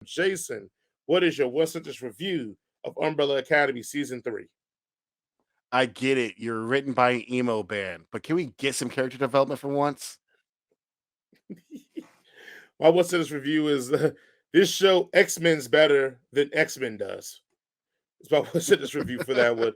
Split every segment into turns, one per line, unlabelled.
Jason, what is your one sentence review of Umbrella Academy season 3?
I get it. You're written by an emo band, but can we get some character development for once?
My one sentence review is this show X Men's better than X Men does. It's my one sentence review for that one.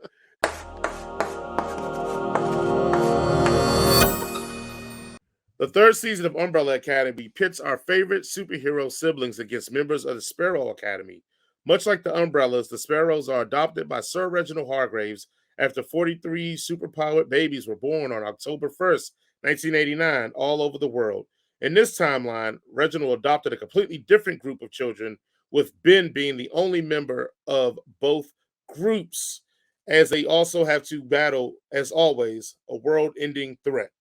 The third season of Umbrella Academy pits our favorite superhero siblings against members of the Sparrow Academy. Much like the Umbrellas, the Sparrows are adopted by Sir Reginald Hargraves after 43 superpowered babies were born on October 1st, 1989, all over the world. In this timeline, Reginald adopted a completely different group of children, with Ben being the only member of both groups, as they also have to battle, as always, a world ending threat.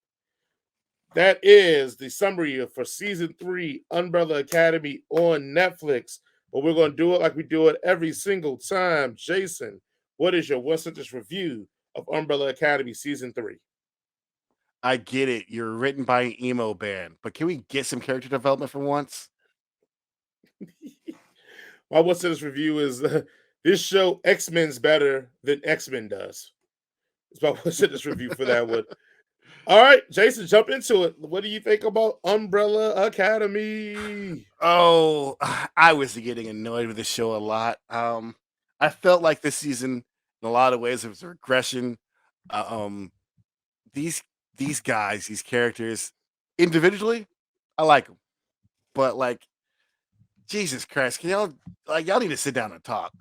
That is the summary for season 3 Umbrella Academy on Netflix. But we're going to do it like we do it every single time. Jason, what is your one sentence review of Umbrella Academy season 3?
I get it. You're written by an emo band, but can we get some character development for once?
My one sentence review is this show X Men's better than X Men does. It's my one sentence review for that one. All right, Jason, jump into it. What do you think about Umbrella Academy?
Oh, I was getting annoyed with the show a lot. I felt like this season, in a lot of ways, it was a regression. Uh, um, these these guys, these characters, individually, I like them, but like Jesus Christ, can y'all need to sit down and talk.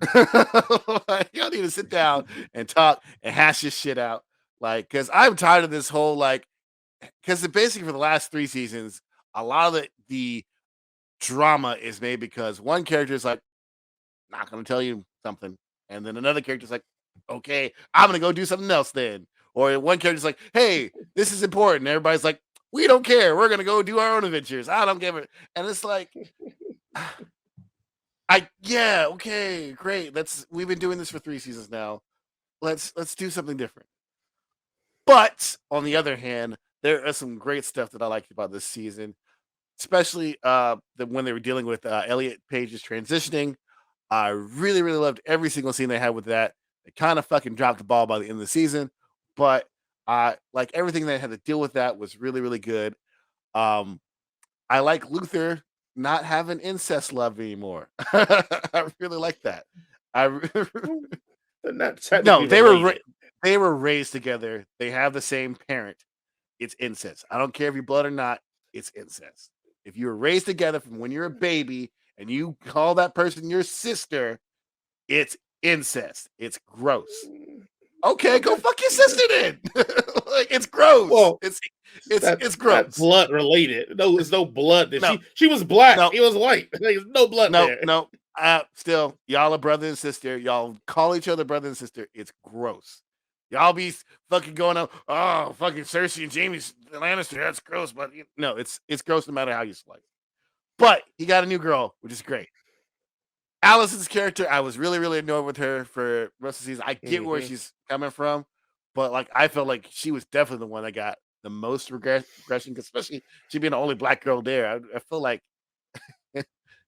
Like, y'all need to sit down and talk and hash this shit out. Like, because I'm tired of this whole because basically for the last 3 seasons, a lot of the drama is made because one character is like, not gonna tell you something, and then another character is like, okay, I'm gonna go do something else then. Or one character's like, hey, this is important. And everybody's like, we don't care. We're gonna go do our own adventures. I don't give it. And it's like, yeah, okay, great. We've been doing this for 3 seasons now. Let's do something different. But on the other hand, there is some great stuff that I liked about this season, especially when they were dealing with Elliot Page's transitioning. I really, really loved every single scene they had with that. They kind of fucking dropped the ball by the end of the season, but like everything they had to deal with that was really, really good. Um, I like Luther not having incest love anymore. I really like that. I
They're not
no,
technically related.
they were raised together. They have the same parent. It's incest. I don't care if you're blood or not. It's incest. If you were raised together from when you're a baby and you call that person your sister, it's incest. It's gross. Okay, go
Okay.
fuck your sister then. Like it's gross.
Well,
It's
that's not
gross.
blood related. No, there's no blood there.
No,
She was black.
no,
He was white. There's no blood
no,
there.
no. Still, y'all are brother and sister. Y'all call each other brother and sister. It's gross. Y'all be fucking going up. Oh, fucking Cersei and Jamie Lannister. That's gross, but no, it's gross no matter how you slice. But he got a new girl, which is great. Allison's character, I was really, really annoyed with her for the rest of the season. I get where
Hmm.
she's coming from, but like I felt like she was definitely the one that got the most regression, especially she being the only black girl there. I feel like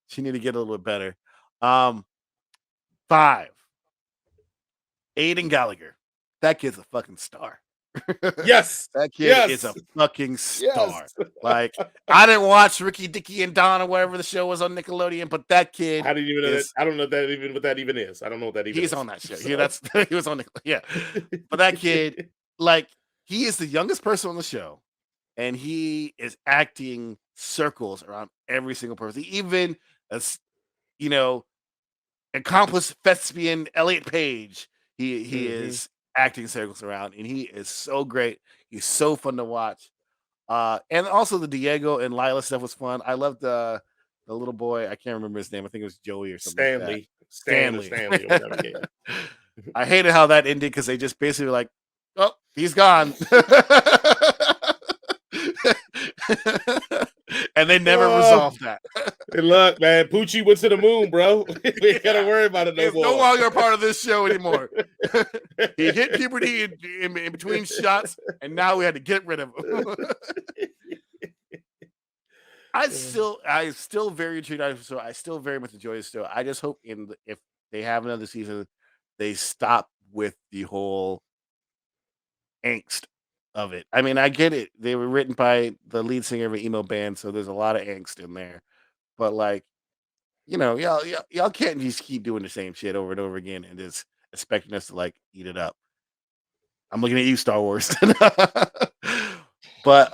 she need to get a little bit better. Um, 5, Aiden Gallagher. That kid's a fucking star.
Yes.
That kid is a
Yes.
fucking
Yes.
star. Like I didn't watch Ricky, Dicky, and Don or whatever the show was on Nickelodeon, but that kid
I didn't even know that.
is
I don't know that even what that even is. I don't know what that even
he's
is.
on that show. He
So
that's he was on the yeah. But that kid, like, he is the youngest person on the show, and he is acting circles around every single person. Even as you know, accomplished thespian Elliot Page, he
hmm
is acting circles around, and he is so great. He's so fun to watch. And also the Diego and Lila stuff was fun. I loved the little boy. I can't remember his name. I think it was Joey or something like that.
Stanley, Stan or
Stanley.
Stanley or whatever. Yeah.
I hated how that ended because they just basically were like, "Oh, he's gone," and they never
Oh,
resolved that.
hey, look, man. Poochie went to the moon, bro. We ain't gotta
Yeah,
worry about it no
he's no
more.
longer a part of this show anymore. He hit puberty in between shots, and now we had to get rid of him. I still very intrigued. So I still very much enjoy it still. I just hope if they have another season, they stop with the whole angst of it. I mean, I get it. They were written by the lead singer of an emo band, so there's a lot of angst in there. But like, y'all can't just keep doing the same shit over and over again and just expecting us to like eat it up. I'm looking at you, Star Wars. But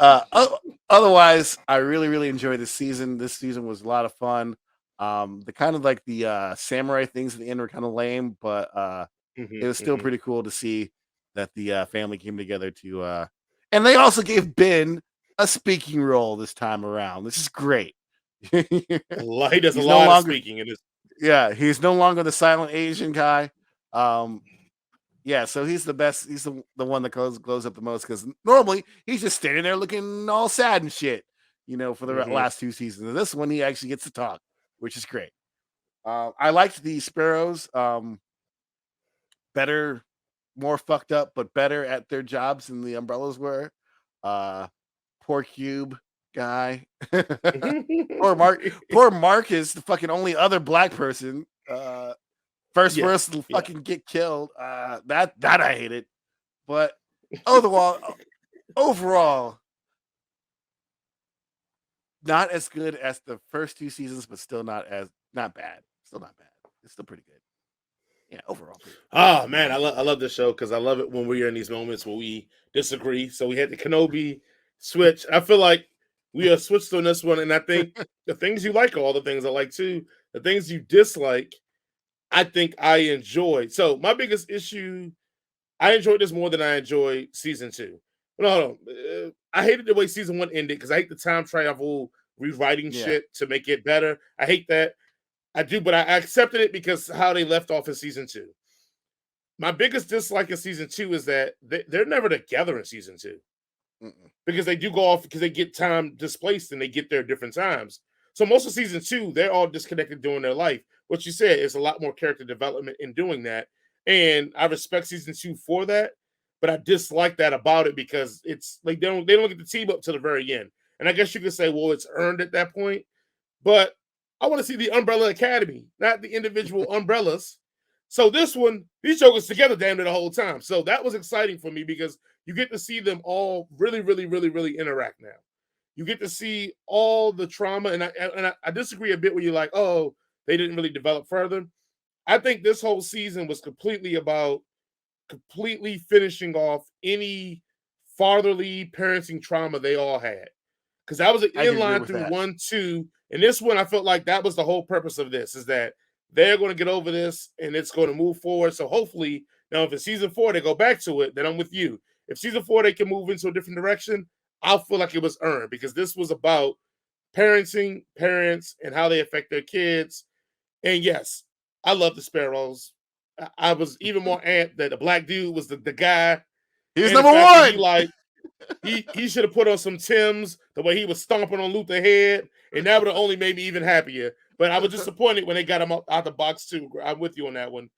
otherwise, I really, really enjoyed this season. This season was a lot of fun. The kind of like the samurai things at the end were kind of lame, but it was still
Hmm.
pretty cool to see that the family came together to. And they also gave Ben a speaking role this time around. This is great.
He does a
He's no
lot of
longer,
speaking in this.
yeah, he's no longer the silent Asian guy. Um, yeah, so he's the best. He's the one that glows up the most because normally he's just standing there looking all sad and shit, for the
Hmm.
last two seasons. And this one, he actually gets to talk, which is great. I liked the sparrows better, more fucked up, but better at their jobs than the umbrellas were. Uh, Poor Cube guy. poor Mark. Poor Mark is the fucking only other black person. First
Yeah,
person to
yeah.
fucking get killed. That I hated. But overall, not as good as the first two seasons, but still not bad. Still not bad. It's still pretty good. Yeah, overall pretty good.
Oh man, I love this show because I love it when we are in these moments where we disagree. So we had the Kenobi switch. I feel like we are switched on this one, and I think the things you like are all the things I like too. The things you dislike, I think I enjoy. So my biggest issue, I enjoyed this more than I enjoyed season two. No, hold on. I hated the way season one ended because I hate the time travel rewriting
Yeah,
shit to make it better. I hate that. I do, but I accepted it because how they left off in season two. My biggest dislike in season two is that they're never together in season two
mm-mm.
because they do go off because they get time displaced and they get there at different times. So most of season two, they're all disconnected during their life. What you said is a lot more character development in doing that, and I respect season two for that. But I dislike that about it because it's like they don't get the team up to the very end. And I guess you could say, well, it's earned at that point. But I want to see the Umbrella Academy, not the individual umbrellas. So this one, these jokers together damn near the whole time. So that was exciting for me because you get to see them all really, really, really, really interact now. You get to see all the trauma, and I disagree a bit when you're like, oh, they didn't really develop further. I think this whole season was completely about completely finishing off any fatherly parenting trauma they all had because that was an
I can agree
inline
with
through
that.
1, 2, and this one I felt like that was the whole purpose of this is that they're going to get over this and it's going to move forward. So hopefully, now if it's season four they go back to it, then I'm with you. If season four they can move into a different direction, I'll feel like it was earned because this was about parenting, parents, and how they affect their kids. And yes, I love the Sparrows. I was even more amped that the black dude was the guy,
He's
and the
number
fact that he
one.
like he should have put on some Tims the way he was stomping on Luther head, and that would have only made me even happier. But I was disappointed when they got him out the box too. I'm with you on that one.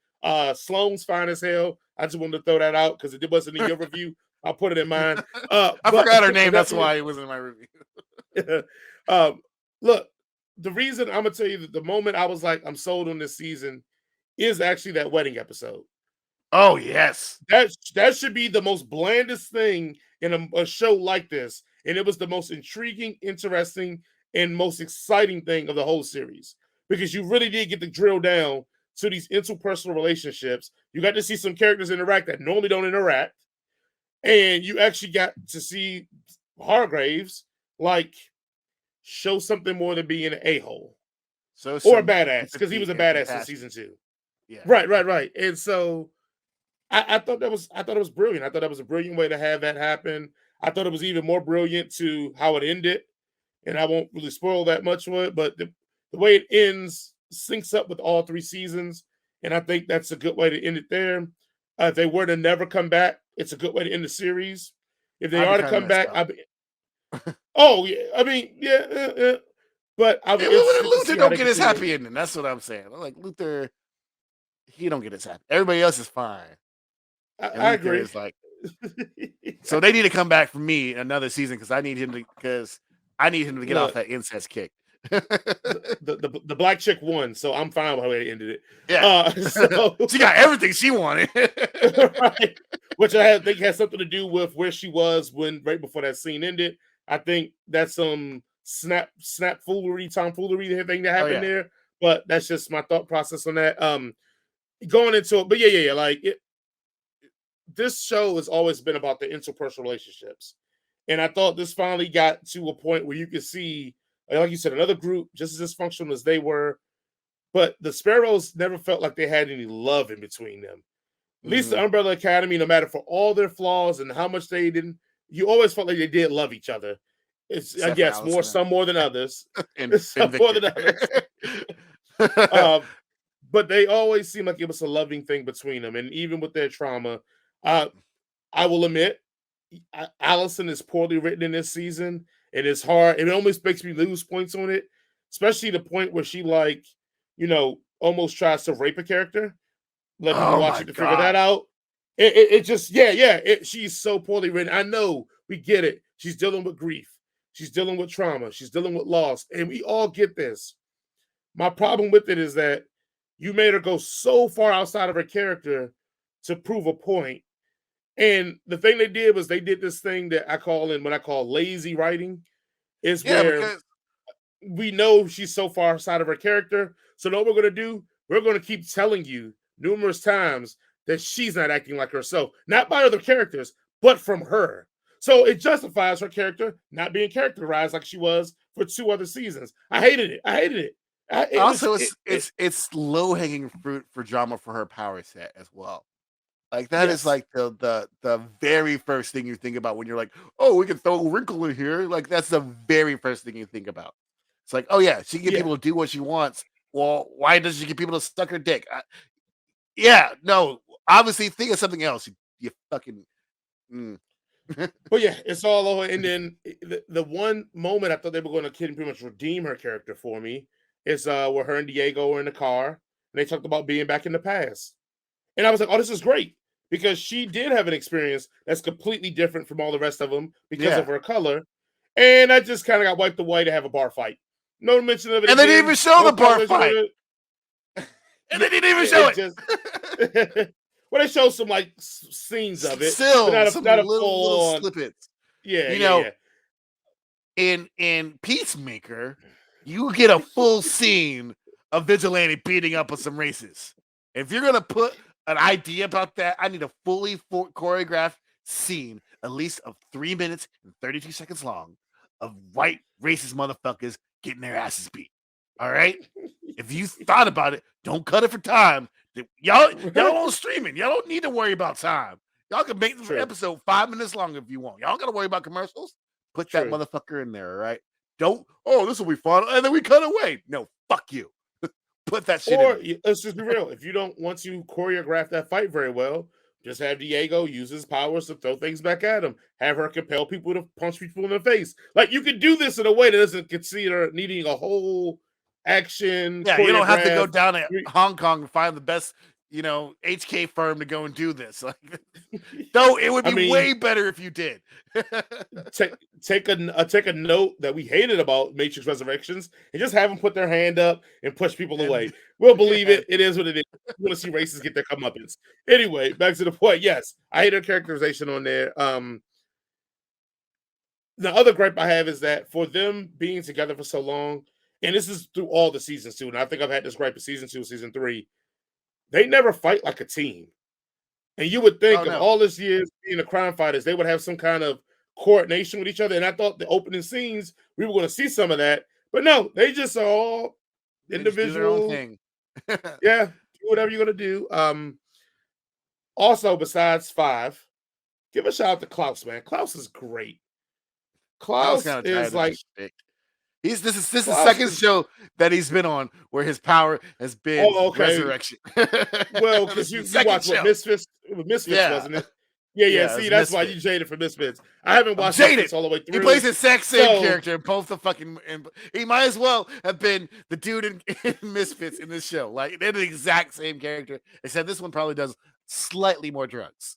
Sloan's fine as hell. I just wanted to throw that out because it wasn't in your review. I'll put it in mine.
I
But
forgot her name.
that
That's
being,
why it was in my review.
um, look, the reason I'm gonna tell you that the moment I was like, I'm sold on this season is actually that wedding episode.
Oh yes.
That should be the most blandest thing in a show like this, and it was the most intriguing, interesting, and most exciting thing of the whole series because you really did get to drill down to these interpersonal relationships. You got to see some characters interact that normally don't interact, and you actually got to see Hargraves like show something more than being an a hole
So
or a
some
badass because he was
empathy
a
and
badass in
compassion.
season two.
Yeah.
Right, right, right. And so I thought it was brilliant. I thought that was a brilliant way to have that happen. I thought it was even more brilliant to how it ended, and I won't really spoil that much for it. But the way it ends syncs up with all three seasons, and I think that's a good way to end it there. If they were to never come back, it's a good way to end the series. If they
I'd be
are to
kind of
come
messed
back,
up.
oh yeah, I mean yeah, but I'll be interested to
Luther
see how
don't
they
get his
continue.
happy ending. That's what I'm saying. Like Luther, he don't get his happy. Everybody else is fine, and
I
Luther
agree.
is like. So they need to come back for me another season because I need him to because I need him to get off
Look,
that incest kick.
the black chick won, so I'm fine with how they ended it.
Yeah.
So
She got everything she wanted.
right, which I think has something to do with where she was when right before that scene ended. I think that's some snap foolery, tomfoolery thing that
Oh,
happened
yeah.
there. But that's just my thought process on that. Going into it, but yeah. Like this show has always been about the interpersonal relationships. And I thought this finally got to a point where you could see, like you said, another group just as dysfunctional as they were, but the Sparrows never felt like they had any love in between them. At least the
Mhm.
Umbrella Academy, no matter for all their flaws and how much they didn't, you always felt like they did love each other. It's I
Except for
guess more
Allison
some more than others,
and
some more
Victor.
than others. Um, but they always seem like it was a loving thing between them, and even with their trauma, uh, I will admit, Allison is poorly written in this season. It is hard. It almost makes me lose points on it, especially the point where she like, almost tries to rape a character. Let people
Oh
watch
my
it to figure that
god.
out. It just yeah. She's so poorly written. I know we get it. She's dealing with grief. She's dealing with trauma. She's dealing with loss, and we all get this. My problem with it is that you made her go so far outside of her character to prove a point. And the thing they did was they did this thing that I call in what I call lazy writing, is
Yeah,
where
because
we know she's so far outside of her character. So what we're gonna do, we're gonna keep telling you numerous times that she's not acting like herself, not by other characters, but from her. So it justifies her character not being characterized like she was for 2 other seasons. I hated it. I hated it. It was
also
it, it.
it's low hanging fruit for drama for her power set as well. Like that is
Yes.
like the very first thing you think about when you're like, oh, we can throw a wrinkle in here. Like that's the very first thing you think about. It's like, oh yeah, she can get
Yeah.
people to do what she wants. Well, why does she get people to suck her dick? Yeah, no, obviously think of something else. You fucking. Mm.
But yeah, it's all over. And then the one moment I thought they were going to pretty much redeem her character for me is where her and Diego were in the car and they talked about being back in the past. And I was like, oh, this is great because she did have an experience that's completely different from all the rest of them because of
Yeah,
her color. And I just kind of got wiped away to have a bar fight. No mention of it
and they didn't even
again.
show
No
the bar
conversation with
fight,
it.
and
Yeah,
they didn't even show
it
it.
just. Well, they show some like scenes of it, but
Still,
not a
some
not a
little
full on.
snippets.
Yeah,
You
yeah,
know,
yeah.
in Peacemaker, you get a full scene of Vigilante beating up on some racists. If you're gonna put an idea about that, I need a fully choreographed scene, at least of 3 minutes and 32 seconds long, of white racist motherfuckers getting their asses beat. All right. If you thought about it, don't cut it for time. Y'all on streaming. Y'all don't need to worry about time. Y'all can make the
True,
episode 5 minutes long if you want. Y'all gotta worry about commercials. Put that
true.
motherfucker in there, all right? Don't, oh, this will be fun. And then we cut away. No, fuck you. Put that shit in
Or
there.
let's just be real. If you don't want to choreograph that fight very well, just have Diego use his powers to throw things back at him. Have her compel people to punch people in the face. Like you could do this in a way that doesn't consider needing a whole action
Yeah, you don't have to go
choreograph.
down to Hong Kong and find the best, HK firm to go and do this. Like, no, it would
I
be
mean,
way better if you did.
take a note that we hated about Matrix Resurrections and just have them put their hand up and push people
And
away. We'll believe
yeah,
it. It is what it is. We want to see races get their comeuppance. Anyway, back to the point. Yes, I hate her characterization on there. The other gripe I have is that for them being together for so long, and this is through all the seasons too, and I think I've had this gripe in season 2, season 3, they never fight like a team. And you would
oh
think of
no,
all this years being the crime fighters, they would have some kind of coordination with each other. And I thought the opening scenes, we were going to see some of that. But no, they just are all
they just do their own
individual.
thing.
Yeah, do whatever you're going to do. Also, besides Five, give a shout out to Klaus, man. Klaus is great.
I was
Klaus
kind of
is
tired of
like,
his shit. This is the
Klaus
second
is,
show that he's been on where his power has been
oh, okay.
resurrection.
Well,
This
because
is the
you
second
watched what
show.
Misfits? It was Misfits,
Yeah,
wasn't it? Yeah.
yeah,
See,
it's
that's why
Misfit.
you jaded for Misfits. I haven't
I'm
watched
jaded.
Misfits all the way
He plays
through.
the exact same
So
character in both the fucking. He might as well have been the dude in Misfits in this show. Like they're the exact same character, except this one probably does slightly more drugs.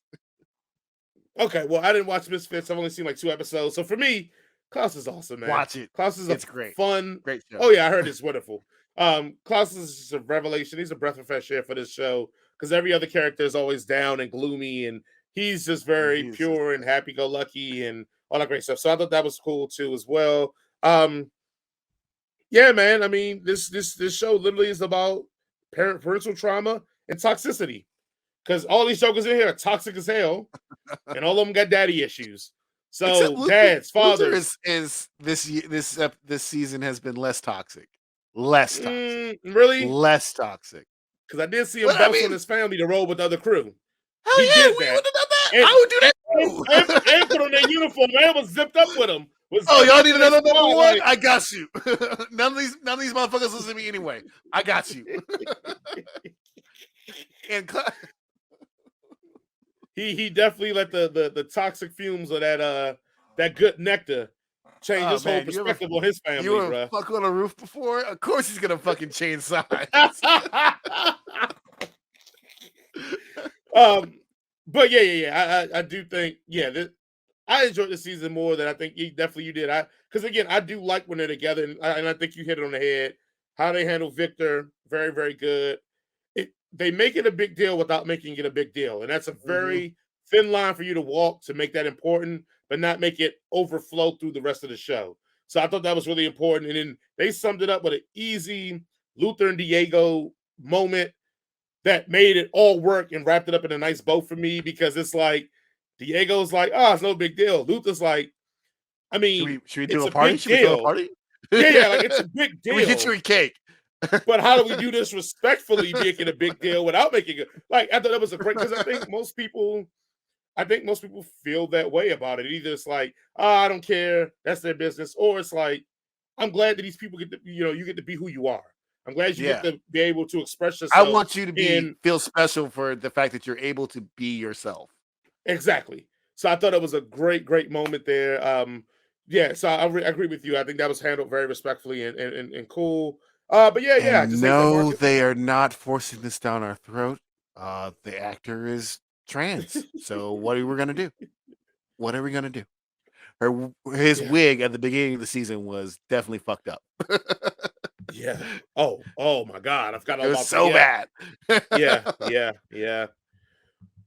okay, well, I didn't watch Misfits. I've only seen like 2 episodes. So for me, Klaus is awesome, man.
Watch it.
Klaus is a
It's great.
fun.
Great show.
Oh yeah, I heard it's wonderful. Klaus is just a revelation. He's a breath of fresh air for this show because every other character is always down and gloomy, and he's just
And
very
he's just
pure and happy-go-lucky and all that great stuff. So I thought that was cool too, as well. Um, yeah, man. I mean, this show literally is about parental trauma and toxicity because all these jokers in here are toxic as hell, and all of them got daddy issues.
except
So dads,
Luther
fathers,
is this season has been less toxic. Less toxic.
really?
Less toxic.
Because I did see him
But I
bounce on
mean,
his family to roll with the other crew.
hell
He
yeah,
did
we
that,
would have done that.
and
I would do that
and
too.
put on their uniform. Man was zipped up with him. Was
Oh,
zipped
y'all
up
need
with his
another number
squad,
one?
like,
I got you. None of these motherfuckers listen to me anyway. I got you. And
he definitely let the toxic fumes of that good nectar change
oh
his whole
man,
perspective on his family,
you ever
bruh.
fuck on a roof before? Of course he's gonna fucking change sides.
But yeah. I do think I enjoyed the season more than I think you did. Because again, I do like when they're together, and I think you hit it on the head. How they handle Victor, very very good. They make it a big deal without making it a big deal, and that's a
Mhm.
very thin line for you to walk to make that important, but not make it overflow through the rest of the show. So I thought that was really important, and then they summed it up with an easy Luther and Diego moment that made it all work and wrapped it up in a nice bow for me because it's like Diego's like, oh, it's no big deal. Luther's like, I mean,
Should we do
it's
a
a
party?
big
Should we throw a
deal.
party?
Yeah, like it's a big
Can we get you
deal.
a cake?
But how do we do this respectfully, making a big deal without making it like I thought that was a great because I think most people feel that way about it. Either it's like, oh, I don't care, that's their business, or it's like, I'm glad that these people get to, you get to be who you are. I'm glad you get
Yeah.
to be able to express
I
yourself
want you to
in
feel special for the fact that you're able to be yourself.
exactly. So I thought it was a great moment there. Yeah, so I agree with you. I think that was handled very respectfully and cool. But yeah, I
And
just hate that
no,
Marcus.
they are not forcing this down our throat. The actor is trans. So what are we gonna do? What are we gonna do? His
Yeah,
wig at the beginning of the season was definitely fucked up.
yeah. Oh my God, I forgot all
It was
about that.
so
Yeah,
bad.
yeah.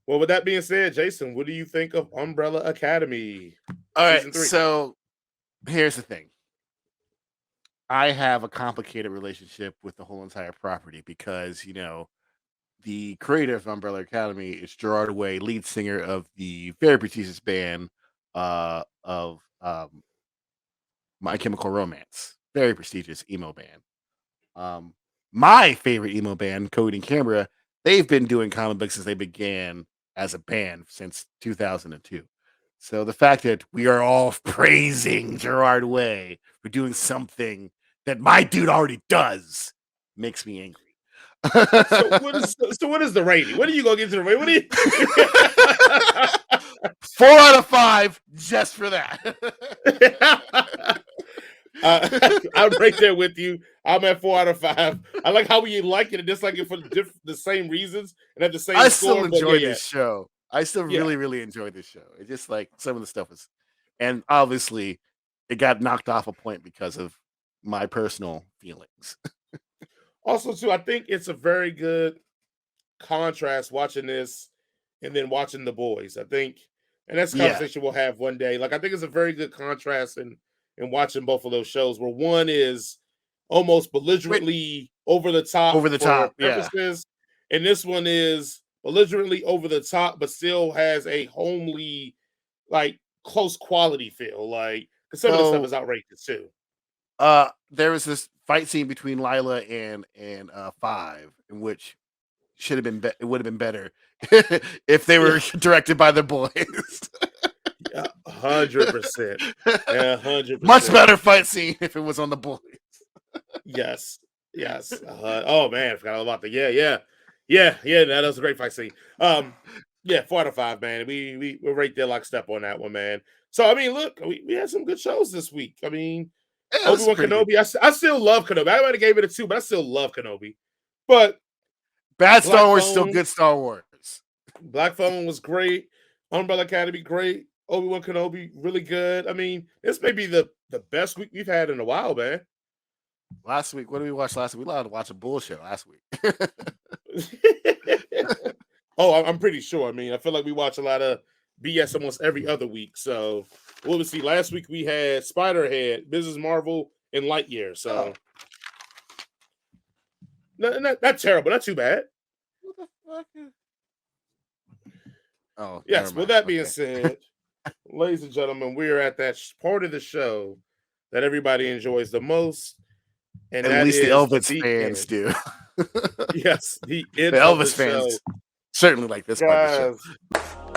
Well, with that being said, Jason, what do you think of Umbrella Academy
All right,
season 3?
so here's the thing. I have a complicated relationship with the whole entire property because, the creator of Umbrella Academy is Gerard Way, lead singer of the very prestigious band of My Chemical Romance. Very prestigious emo band. Um, my favorite emo band, Code and Camera, they've been doing comic books since they began as a band since 2002. So the fact that we are all praising Gerard Way for doing something that my dude already does makes me angry.
So what is the rating? What are you gonna get to the rating? What do you
4 out of 5 just for that.
I'm right there with you. I'm at 4 out of 5. I like how we like it and dislike it for the same reasons and at the same
I still
score. But
enjoy this show. I still
yeah.
really, really enjoy this show. It's just like some of the stuff is, and obviously, it got knocked off a point because of my personal feelings.
Also, too, I think it's a very good contrast watching this and then watching The Boys. I think, and that's a
Yeah,
conversation we'll have one day. Like, I think it's a very good contrast in watching both of those shows, where one is almost
wait,
belligerently over the top
over the
for
top. Yeah.
purposes, and this one is belligerently over the top, but still has a homely, like close quality feel. Like, because some of the stuff
So,
is outrageous too.
there was this fight scene between Lila and Five, in which should have been it would have been better if they
Yeah,
were directed by the boys.
yeah, 100%. Yeah, hundred
Much
percent.
better fight scene if it was on the boys.
Yes, yes. Oh man, I forgot all about that. Yeah. That was a great fight scene. Yeah, 4 out of 5, man. We're right there, like step on that one, man. So I mean, look, we had some good shows this week. I mean,
Yeah, this is
Obi-Wan
pretty good.
Kenobi. I still love Kenobi. I might have gave it a 2, but I still love Kenobi. But
Bad Star
Black
Wars, still
Phone,
good Star Wars.
Black Phone was great. Umbrella Academy, great. Obi-Wan Kenobi, really good. I mean, this may be the best week we've had in a while, man.
Last week, what did we watch last week? We allowed to watch a bullshit last week.
Oh, I'm pretty sure. I mean, I feel like we watch a lot of BS almost every other week. So what was see? Last week we had Spiderhead, Mrs. Marvel, and Lightyear. So not terrible, not too bad.
What the fuck is... Oh,
Yes.
never
With
mind.
that being
Okay.
said, ladies and gentlemen, we are at that part of the show that everybody enjoys the most, and
At
that
least the
is
Elvis
the
fans
end.
do.
Yes, the
The
end of the
Elvis
show,
fans certainly like this part of the show.
guys.